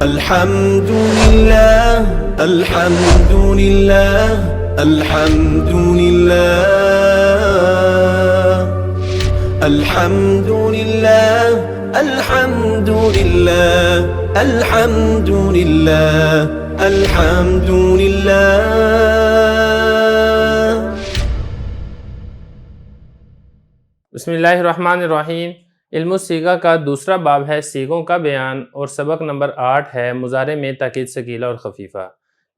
الحمد لله الحمد لله الحمد لله الحمد لله الحمد لله الحمد لله الحمد لله. بسم اللہ الرحمن الرحیم. علم الصیغہ کا دوسرا باب ہے صیغوں کا بیان اور سبق نمبر 8 ہے مضارع میں تاکید ثقیلہ اور خفیفہ.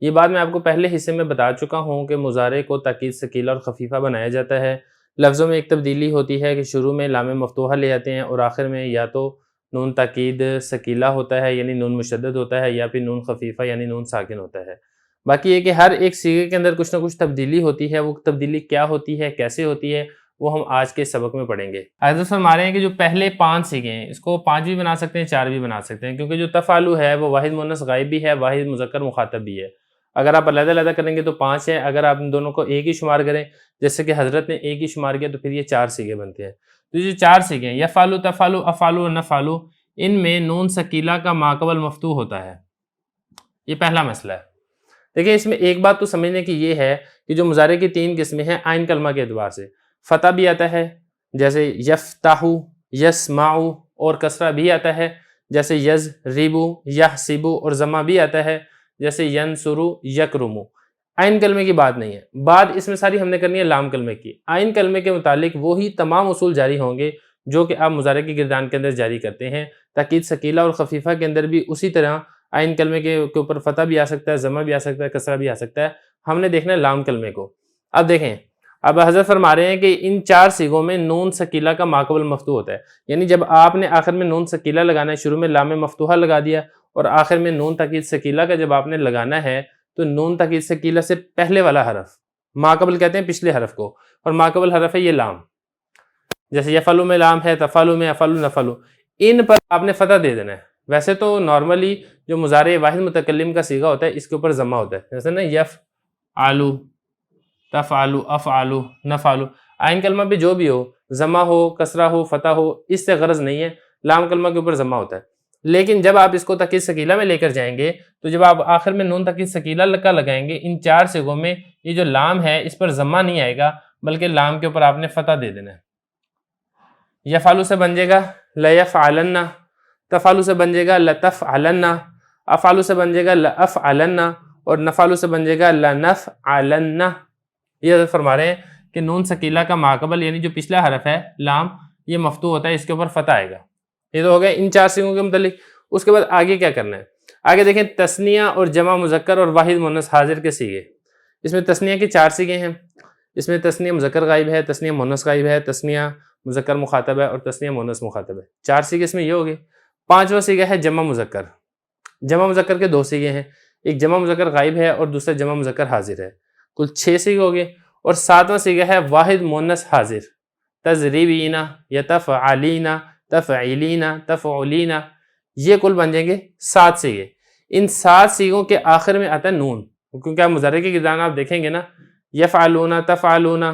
یہ بات میں آپ کو پہلے حصے میں بتا چکا ہوں کہ مضارع کو تاکید ثقیلہ اور خفیفہ بنایا جاتا ہے. لفظوں میں ایک تبدیلی ہوتی ہے کہ شروع میں لام مفتوحہ لے آتے ہیں اور آخر میں یا تو نون تاکید ثقیلہ ہوتا ہے یعنی نون مشدد ہوتا ہے یا پھر نون خفیفہ یعنی نون ساکن ہوتا ہے. باقی یہ کہ ہر ایک صیغے کے اندر کچھ نہ کچھ تبدیلی ہوتی ہے. وہ تبدیلی کیا ہوتی ہے، کیسے ہوتی ہے، وہ ہم آج کے سبق میں پڑھیں گے. حضرت فرما رہے ہیں کہ جو پہلے 5 صیغے ہیں اس کو 5 بھی بنا سکتے ہیں، 4 بھی بنا سکتے ہیں، کیونکہ جو تفعلوا ہے وہ واحد مؤنث غائب بھی ہے، واحد مذکر مخاطب بھی ہے. اگر آپ علیحدہ علیحدہ کریں گے تو 5 ہے، اگر آپ ان دونوں کو ایک ہی شمار کریں جیسے کہ حضرت نے ایک ہی شمار کیا تو پھر یہ 4 صیغے بنتے ہیں. تو یہ 4 صیغے ہیں یفعلوا، تفعلوا، افعلوا اور نفعلوا، ان میں نون ثقیلہ کا ماقبل مفتوح ہوتا ہے. یہ پہلا مسئلہ ہے. دیکھیں اس میں ایک بات تو سمجھنے کی یہ ہے کہ جو مضارع کی 3 قسمیں ہیں عین کلمہ کے اعتبار سے. فتح بھی آتا ہے جیسے یفتح، یسمع، اور کسرہ بھی آتا ہے جیسے یضرب، یحسب، اور ضمہ بھی آتا ہے جیسے ینصر، یکرم. عین کلمے کی بات نہیں ہے. بات اس میں ساری ہم نے کرنی ہے لام کلمے کی. عین کلمے کے متعلق وہی تمام اصول جاری ہوں گے جو کہ آپ مضارع کی گردان کے اندر جاری کرتے ہیں. تاکید ثقیلہ اور خفیفہ کے اندر بھی اسی طرح عین کلمے کے اوپر فتح بھی آ سکتا ہے، ضمہ بھی آ سکتا ہے، کسرہ بھی آ سکتا ہے. ہم نے دیکھنا ہے لام کلمے کو. اب دیکھیں، اب حضرت فرما رہے ہیں کہ ان 4 صیغوں میں نون ثقیلہ کا ماقبل مفتوح ہوتا ہے. یعنی جب آپ نے آخر میں نون ثقیلہ لگانا ہے، شروع میں لام مفتوحہ لگا دیا اور آخر میں نون تاکید ثقیلہ کا جب آپ نے لگانا ہے تو نون تاکید ثقیلہ سے پہلے والا حرف ماقبل کہتے ہیں پچھلے حرف کو، اور ماقبل حرف ہے یہ لام. جیسے یفعلوا میں لام ہے، تفعلوا میں افعلوا، نفعلوا، ان پر آپ نے فتح دے دینا ہے. ویسے تو نارملی جو مضارع واحد متکلم کا صیغہ ہوتا ہے اس کے اوپر ضمہ ہوتا ہے، جیسے نا یفعلوا، تفعلوا، افعلوا، نفعلوا. عین کلمہ پہ جو بھی ہو، ضمہ ہو، کسرہ ہو، فتح ہو، اس سے غرض نہیں ہے. لام کلمہ کے اوپر ضمہ ہوتا ہے. لیکن جب آپ اس کو تاکید ثقیلہ میں لے کر جائیں گے تو جب آپ آخر میں نون تاکید ثقیلہ کا لگائیں گے ان 4 صیغوں میں یہ جو لام ہے اس پر ضمہ نہیں آئے گا بلکہ لام کے اوپر آپ نے فتح دے دینا ہے. یفعلوا سے بن جائے گا لیفعلن، تفعلوا سے بن جائے گا لتفعلن، افعلوا سے بن جائے گا لافعلن، اور نفعلوا سے بن جائے گا لنفعلن. یہ حضرت فرما رہے ہیں کہ نون ثقیلہ کا ماقبل یعنی جو پچھلا حرف ہے لام یہ مفتوح ہوتا ہے، اس کے اوپر فتح آئے گا. یہ تو ہو گئے ان 4 صیغوں کے متعلق. اس کے بعد آگے کیا کرنا ہے؟ آگے دیکھیں تثنیہ اور جمع مذکر اور واحد مؤنث حاضر کے صیغے. اس میں تثنیہ کے 4 صیغے ہیں. اس میں تثنیہ مذکر غائب ہے، تثنیہ مؤنث غائب ہے، تثنیہ مذکر مخاطب ہے اور تثنیہ مؤنث مخاطب ہے. 4 صیغے اس میں یہ ہو گئے. 5واں صیغہ ہے جمع مذکر. جمع مذکر کے 2 صیغے ہیں، ایک جمع مذکر غائب ہے اور دوسرا جمع مذکر حاضر ہے. کل 6 صیغے ہو گئے. اور 7واں صیغہ ہے واحد مؤنث حاضر. تضربین، یتفعلین، تفعلین، تفعلین. یہ کل بن جائیں گے 7 صیغے. ان 7 صیغوں کے آخر میں آتا ہے نون، کیونکہ آپ مضارع کی گردان آپ دیکھیں گے نا، یفعلون، تفعلون،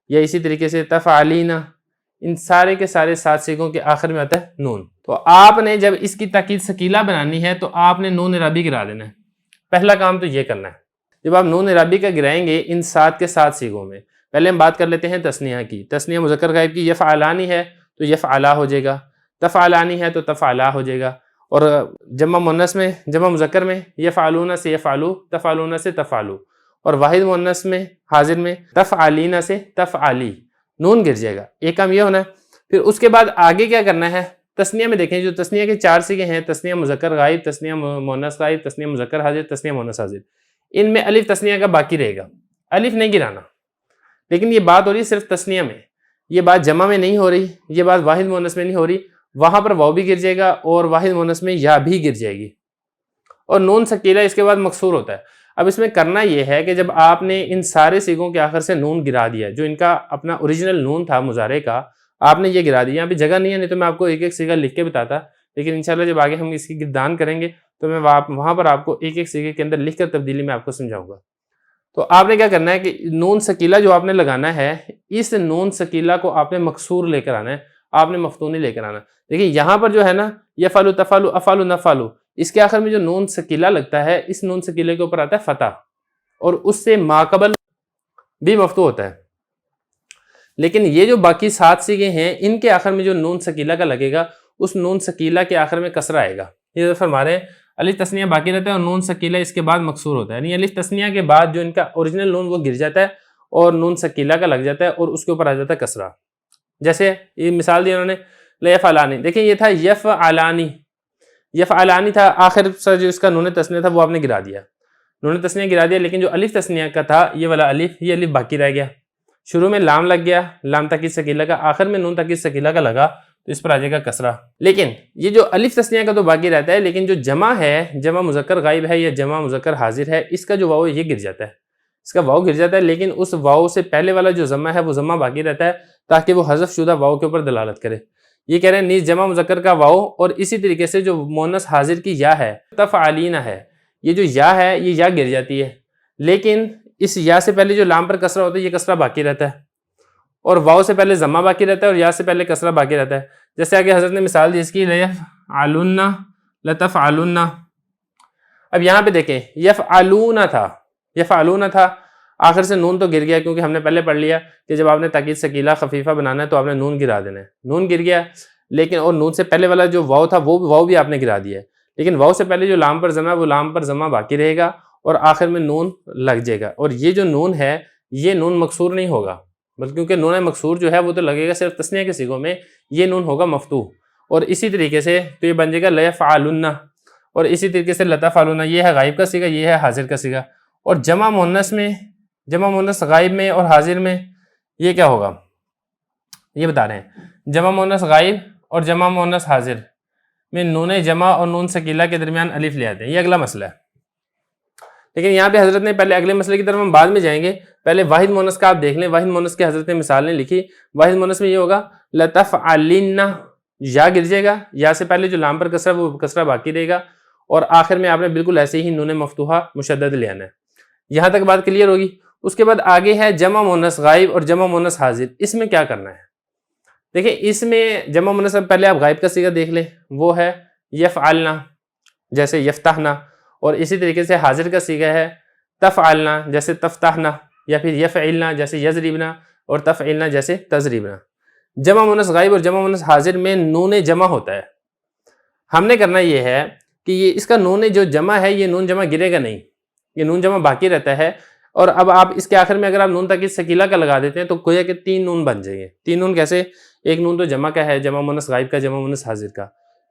یا اسی طریقے سے تفعلین، ان سارے کے سارے 7 صیغوں کے آخر میں آتا ہے نون. تو آپ نے جب اس کی تاکید ثقیلہ بنانی ہے تو آپ نے نون اعرابی گرا دینا ہے. پہلا کام تو یہ کرنا ہے. جب آپ نون اعرابی کا گرائیں گے ان 7 کے 7 صیغوں میں، پہلے ہم بات کر لیتے ہیں تثنیہ کی. تثنیہ مذکر غائب کی یفعلانی ہے تو یفعلا ہو جائے گا، تفعلانی ہے تو تفعلا ہو جائے گا، اور جمع مؤنث میں، جمع مذکر میں یفعلون سے یفعلو، تفعلون سے تفعلو، اور واحد مؤنث میں حاضر میں تفعلین سے تفعلی. نون گر جائے گا. ایک کام یہ ہونا ہے. پھر اس کے بعد آگے کیا کرنا ہے؟ تثنیہ میں دیکھیں جو تثنیہ کے 4 صیغے ہیں، تثنیہ مذکر غائب، تثنیہ مؤنث غائب، تثنیہ مذکر حاضر، تثنیہ مؤنث حاضر، ان میں الف تثنیہ کا باقی رہے گا. الف نہیں گرانا. لیکن یہ بات ہو رہی ہے صرف تثنیہ میں، یہ بات جمع میں نہیں ہو رہی، یہ بات واحد مؤنث میں نہیں ہو رہی. وہاں پر واو بھی گر جائے گا اور واحد مؤنث میں یا بھی گر جائے گی، اور نون ثقیلہ اس کے بعد مکسور ہوتا ہے. اب اس میں کرنا یہ ہے کہ جب آپ نے ان سارے صیغوں کے آخر سے نون گرا دیا، جو ان کا اپنا اوریجنل نون تھا مضارع کا، آپ نے یہ گرا دیا. یہاں پہ جگہ نہیں ہے، نہیں تو میں آپ کو ایک ایک صیغہ لکھ کے بتاتا، لیکن انشاءاللہ جب آگے ہم اس کی گردان کریں گے تو میں وہاں پر آپ کو ایک ایک صیغے کے اندر لکھ کر تبدیلی میں آپ کو سمجھاؤں گا. تو آپ نے کیا کرنا ہے کہ نون ثقیلہ جو آپ نے لگانا ہے، اس نون ثقیلہ کو آپ نے مکسور لے کر آنا ہے، آپ نے مفتوح نہیں لے کر آنا. دیکھیں یہاں پر جو ہے نا یفعلوا، تفعلوا، افعلوا، نفعلوا، اس کے آخر میں جو نون سکیلہ لگتا ہے اس نون سکیلے کے اوپر آتا ہے فتح اور اس سے ماقبل بھی مفتوح ہوتا ہے. لیکن یہ جو باقی 7 سیغے ہیں ان کے آخر میں جو نون سکیلہ کا لگے گا اس نون سکیلہ کے آخر میں کسرہ آئے گا. یہ فرما رہے ہیں الف تثنیہ باقی رہتا ہے اور نون سکیلہ اس کے بعد مکسور ہوتا ہے. یعنی الف تثنیہ کے بعد جو ان کا اوریجنل نون وہ گر جاتا ہے اور نون سکیلہ کا لگ جاتا ہے اور اس کے اوپر آ جاتا ہے کسرہ. جیسے یہ مثال دی انہوں نے لیفعلانی، دیکھیں یہ تھا یفعلانی، یفعلانی تھا، آخر سے جو اس کا نون تثنیہ تھا وہ آپ نے گرا دیا، نون تثنیہ گرا دیا، لیکن جو الف تثنیہ کا تھا یہ والا الف، یہ الف باقی رہ گیا. شروع میں لام لگ گیا، لام تاکید ثقیلہ کا، آخر میں نون تاکید ثقیلہ کا لگا تو اس پر آ جائے گا کسرہ. لیکن یہ جو الف تثنیہ کا تو باقی رہتا ہے، لیکن جو جمع ہے، جمع مذکر غائب ہے یا جمع مذکر حاضر ہے، اس کا جو واو یہ گر جاتا ہے، اس کا واو گر جاتا ہے، لیکن اس واو سے پہلے والا جو ضمہ ہے وہ ضمہ باقی رہتا ہے تاکہ وہ حذف شدہ واو کے اوپر دلالت کرے. یہ کہہ رہے ہیں نیز جمع مذکر کا واو اور اسی طریقے سے جو مؤنث حاضر کی یا ہے تفعلین ہے، یہ جو یا ہے یہ یا گر جاتی ہے، لیکن اس یا سے پہلے جو لام پر کسرہ ہوتا ہے یہ کسرہ باقی رہتا ہے اور واو سے پہلے ضمہ باقی رہتا ہے اور یا سے پہلے کسرہ باقی رہتا ہے. جیسے آگے حضرت نے مثال دی اس کی لیفعلن لتفعلن. اب یہاں پہ دیکھیں یفعلون تھا، یفعلون تھا، آخر سے نون تو گر گیا کیونکہ ہم نے پہلے پڑھ لیا کہ جب آپ نے تاکید ثقیلہ خفیفہ بنانا ہے تو آپ نے نون گرا دینا ہے. نون گر گیا لیکن اور نون سے پہلے والا جو واو تھا وہ واو بھی آپ نے گرا دیا ہے، لیکن واو سے پہلے جو لام پر ضمہ ہے وہ لام پر ضمہ باقی رہے گا اور آخر میں نون لگ جائے گا. اور یہ جو نون ہے یہ نون مکسور نہیں ہوگا، بلکہ کیونکہ نون مکسور جو ہے وہ تو لگے گا صرف تثنیہ کے صیغوں میں، یہ نون ہوگا مفتوح. اور اسی طریقے سے تو یہ بن جائے گا لیفعلن، اور اسی طریقے سے لتفعلن، یہ ہے غائب کا صیغہ، یہ ہے حاضر کا صیغہ. اور جمع مؤنث میں، جمع مؤنث غائب میں اور حاضر میں یہ کیا ہوگا یہ بتا رہے ہیں. جمع مؤنث غائب اور جمع مؤنث حاضر میں نون جمع اور نون ثقیلہ کے درمیان الف لے آتے ہیں، یہ اگلا مسئلہ ہے. لیکن یہاں پہ حضرت نے پہلے اگلے مسئلے کی طرف ہم بعد میں جائیں گے، پہلے واحد مؤنث کا آپ دیکھ لیں. واحد مؤنث کے حضرت نے مثالیں لکھی. واحد مؤنث میں یہ ہوگا لتفعلن، یا گر جائے گا، یا سے پہلے جو لام پر کسرہ وہ کسرہ باقی رہے گا اور آخر میں آپ نے بالکل ایسے ہی نون مفتوحہ مشدد لے آنا ہے. یہاں تک بات کلیئر ہوگی. اس کے بعد آگے ہے جمع مؤنث غائب اور جمع مؤنث حاضر. اس میں کیا کرنا ہے دیکھیں، اس میں جمع مؤنث پہلے آپ غائب کا صیغہ دیکھ لیں، وہ ہے یفعلنا جیسے یفتحنا، اور اسی طریقے سے حاضر کا صیغہ ہے تفعلنا جیسے تفتحنا، یا پھر یفعلنا جیسے یضربنا، اور تفعلنا جیسے تضربنا. جمع مؤنث غائب اور جمع مؤنث حاضر میں نون جمع ہوتا ہے. ہم نے کرنا یہ ہے کہ یہ اس کا نون جو جمع ہے یہ نون جمع گرے گا نہیں، یہ نون جمع باقی رہتا ہے. اور اب آپ اس کے آخر میں اگر آپ نون تاکید ثقیلہ کا لگا دیتے ہیں تو گویا کہ 3 نون بن جائیں گے. 3 نون کیسے؟ ایک نون تو جمع کا ہے، جمع مؤنث غائب کا، جمع مؤنث حاضر کا.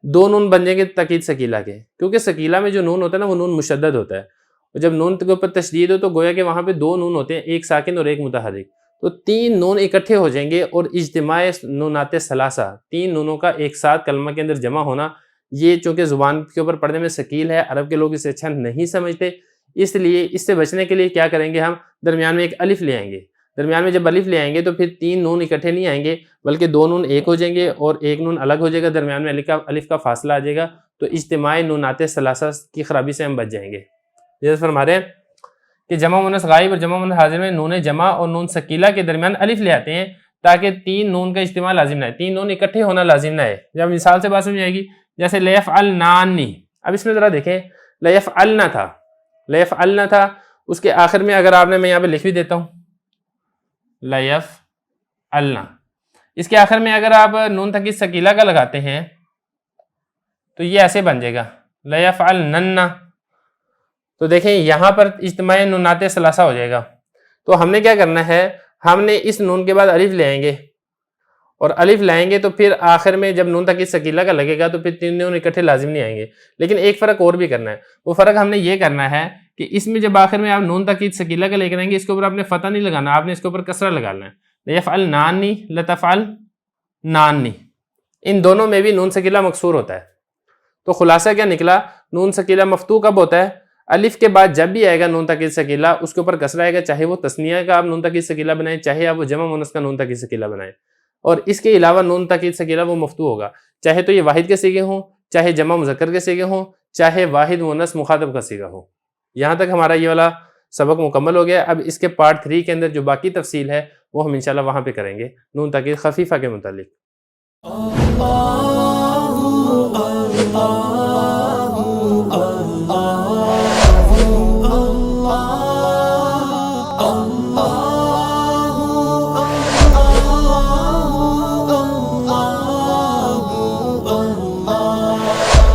2 نون بن جائیں گے تاکید ثقیلہ کے، کیونکہ ثقیلہ میں جو نون ہوتا ہے نا وہ نون مشدد ہوتا ہے، اور جب نون کے اوپر تشدید ہو تو گویا کہ وہاں پہ 2 نون ہوتے ہیں، ایک ساکن اور ایک متحرک. تو 3 نون اکٹھے ہو جائیں گے اور اجتماع نونات ثلاثہ، 3 نونوں کا ایک ساتھ کلمہ کے اندر جمع ہونا، یہ چونکہ زبان کے اوپر پڑھنے میں ثقیل ہے، عرب کے لوگ اسے اچھا نہیں سمجھتے، اس لیے اس سے بچنے کے لیے کیا کریں گے، ہم درمیان میں ایک الف لے آئیں گے. درمیان میں جب الف لے آئیں گے تو پھر 3 نون اکٹھے نہیں آئیں گے بلکہ 2 نون ایک ہو جائیں گے اور ایک نون الگ ہو جائے گا، درمیان میں الف کا فاصلہ آ جائے گا. تو اجتماع نونات ثلاثہ کی خرابی سے ہم بچ جائیں گے. جیسے فرما رہے ہیں کہ جمع مؤنث غائب اور جمع مؤنث حاضر میں نون جمع اور نون ثقیلہ کے درمیان الف لے آتے ہیں تاکہ 3 نون کا اجتماع لازم نہ ہے، 3 نون اکٹھے ہونا لازم نہ ہے. جب مثال سے بات سمجھ آئے گی، جیسے لیفعلنانی. اب اس میں ذرا دیکھیں، لیفعلنا تھا، لیفعلنا تھا، اس کے آخر میں اگر آپ نے، میں یہاں پہ لکھ بھی دیتا ہوں لیفعلنا، اس کے آخر میں اگر آپ نون تاکید ثقیلہ کا لگاتے ہیں تو یہ ایسے بن جائے گا لیفعلنن. تو دیکھیں یہاں پر اجتماع نونات ثلاثہ ہو جائے گا. تو ہم نے کیا کرنا ہے، ہم نے اس نون کے بعد الف لے آئیں گے، اور الف لائیں گے تو پھر آخر میں جب نون تاکید ثقیلہ کا لگے گا تو پھر 3 نون اکٹھے لازم نہیں آئیں گے. لیکن ایک فرق اور بھی کرنا ہے، وہ فرق ہم نے یہ کرنا ہے کہ اس میں جب آخر میں آپ نون تاکید ثقیلہ کا لے کر آئیں گے، اس کے اوپر آپ نے فتح نہیں لگانا، آپ نے اس کے اوپر کسرہ لگانا ہے. لیفعلنانی لتفعلنانی، ان دونوں میں بھی نون ثقیلہ مکسور ہوتا ہے. تو خلاصہ کیا نکلا، نون ثقیلہ مفتوح کب ہوتا ہے؟ الف کے بعد جب بھی آئے گا نون تاکید ثقیلہ اس کے اوپر کسرہ آئے گا، چاہے وہ تثنیہ کا آپ نون تاکید ثقیلہ بنائیں، چاہے آپ وہ جمع مؤنث کا نون تاکید ثقیلہ بنائیں. اور اس کے علاوہ نون تاکید ثقیلہ وہ مفتوح ہوگا، چاہے تو یہ واحد کے صیغے ہوں، چاہے جمع مذکر کے صیغے ہوں، چاہے واحد مؤنث مخاطب کا صیغہ ہو. یہاں تک ہمارا یہ والا سبق مکمل ہو گیا. اب اس کے پارٹ 3 کے اندر جو باقی تفصیل ہے وہ ہم انشاءاللہ وہاں پہ کریں گے نون تاکید خفیفہ کے متعلق.